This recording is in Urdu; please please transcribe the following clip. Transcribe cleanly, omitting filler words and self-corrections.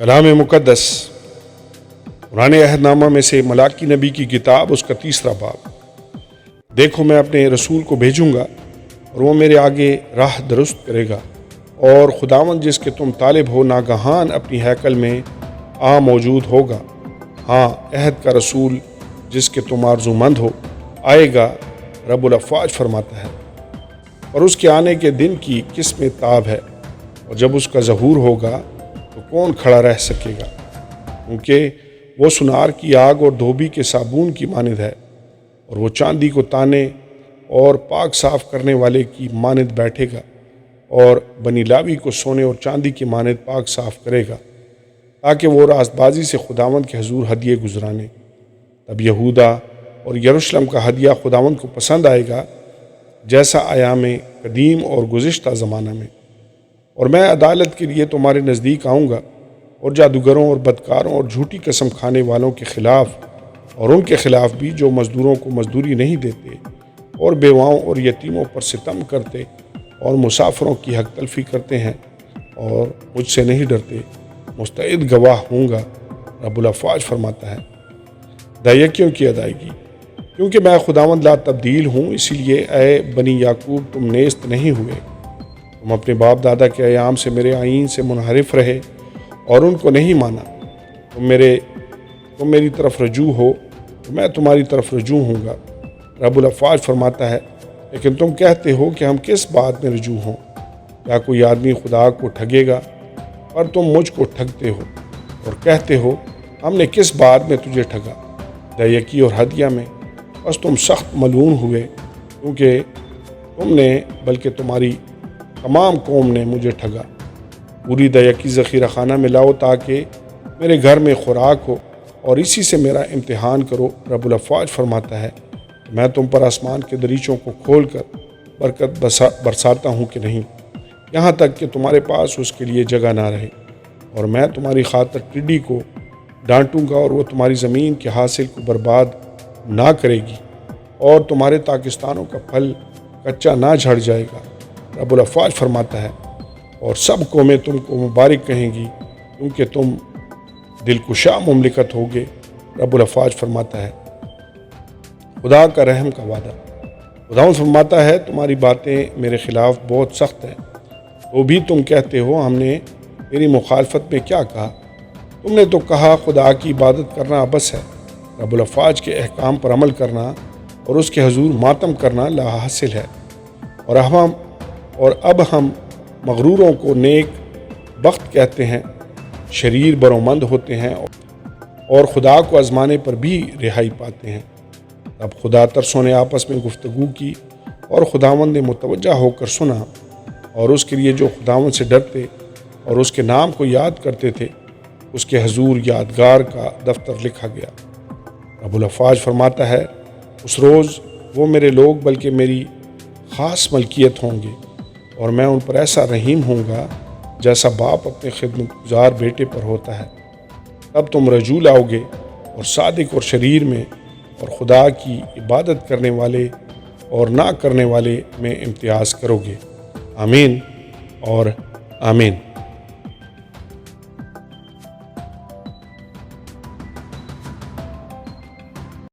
کلام مقدس پرانے عہد نامہ میں سے ملاکی نبی کی کتاب، اس کا 3 باب۔ دیکھو میں اپنے رسول کو بھیجوں گا اور وہ میرے آگے راہ درست کرے گا، اور خداوند جس کے تم طالب ہو ناگہان اپنی ہیکل میں موجود ہوگا۔ ہاں، عہد کا رسول جس کے تم آرزو مند ہو آئے گا، رب الافواج فرماتا ہے، اور اس کے آنے کے دن کی کس میں تاب ہے، اور جب اس کا ظہور ہوگا تو کون کھڑا رہ سکے گا؟ کیونکہ وہ سنار کی آگ اور دھوبی کے صابون کی مانند ہے، اور وہ چاندی کو تانے اور پاک صاف کرنے والے کی مانند بیٹھے گا، اور بنی لاوی کو سونے اور چاندی کی مانند پاک صاف کرے گا، تاکہ وہ راست بازی سے خداوند کے حضور ہدیے گزرانے۔ تب یہودا اور یروشلم کا ہدیہ خداوند کو پسند آئے گا، جیسا ایام قدیم اور گزشتہ زمانہ میں۔ اور میں عدالت کے لیے تمہارے نزدیک آؤں گا، اور جادوگروں اور بدکاروں اور جھوٹی قسم کھانے والوں کے خلاف، اور ان کے خلاف بھی جو مزدوروں کو مزدوری نہیں دیتے، اور بیواؤں اور یتیموں پر ستم کرتے، اور مسافروں کی حق تلفی کرتے ہیں، اور مجھ سے نہیں ڈرتے، مستعد گواہ ہوں گا، رب الافواج فرماتا ہے۔ دائیکیوں کی ادائیگی۔ کیونکہ میں خداوند لا تبدیل ہوں، اسی لیے اے بنی یعقوب تم نیست نہیں ہوئے۔ تم اپنے باپ دادا کے ایام سے میرے آئین سے منحرف رہے اور ان کو نہیں مانا۔ تم میری طرف رجوع ہو تو میں تمہاری طرف رجوع ہوں گا، رب الافواج فرماتا ہے۔ لیکن تم کہتے ہو کہ ہم کس بات میں رجوع ہوں؟ کیا کوئی آدمی خدا کو ٹھگے گا؟ پر تم مجھ کو ٹھگتے ہو اور کہتے ہو ہم نے کس بات میں تجھے ٹھگا؟ دائیکی اور ہدیہ میں۔ بس تم سخت ملعون ہوئے، کیونکہ تم نے بلکہ تمہاری تمام قوم نے مجھے ٹھگا۔ پوری دائیکی ذخیرہ خانہ میں لاؤ تاکہ میرے گھر میں خوراک ہو، اور اسی سے میرا امتحان کرو، رب الافواج فرماتا ہے۔ میں تم پر آسمان کے دریچوں کو کھول کر برکت برساتا ہوں کہ نہیں، یہاں تک کہ تمہارے پاس اس کے لیے جگہ نہ رہے۔ اور میں تمہاری خاطر ٹڈی کو ڈانٹوں گا، اور وہ تمہاری زمین کے حاصل کو برباد نہ کرے گی، اور تمہارے پاکستانوں کا پھل کچا نہ جھڑ جائے گا، رب الافواج فرماتا ہے۔ اور سب قومیں تم کو مبارک کہیں گی، کیونکہ تم دلکشا مملکت ہوگے، رب الافواج فرماتا ہے۔ خدا کا رحم کا وعدہ۔ خداوند فرماتا ہے، تمہاری باتیں میرے خلاف بہت سخت ہیں، تو بھی تم کہتے ہو ہم نے تیری مخالفت میں کیا کہا؟ تم نے تو کہا خدا کی عبادت کرنا ابس ہے، رب الافواج کے احکام پر عمل کرنا اور اس کے حضور ماتم کرنا لا حاصل ہے۔ اور اب ہم مغروروں کو نیک بخت کہتے ہیں، شریر برومند ہوتے ہیں، اور خدا کو آزمانے پر بھی رہائی پاتے ہیں۔ اب خدا ترسوں نے آپس میں گفتگو کی، اور خداوند نے متوجہ ہو کر سنا، اور اس کے لیے جو خداوند سے ڈرتے اور اس کے نام کو یاد کرتے تھے، اس کے حضور یادگار کا دفتر لکھا گیا۔ رب الافواج فرماتا ہے، اس روز وہ میرے لوگ بلکہ میری خاص ملکیت ہوں گے، اور میں ان پر ایسا رحیم ہوں گا جیسا باپ اپنے خدمت گزار بیٹے پر ہوتا ہے۔ تب تم رجوع لاؤ گے، اور صادق اور شریر میں، اور خدا کی عبادت کرنے والے اور نہ کرنے والے میں امتیاز کرو گے۔ آمین اور آمین۔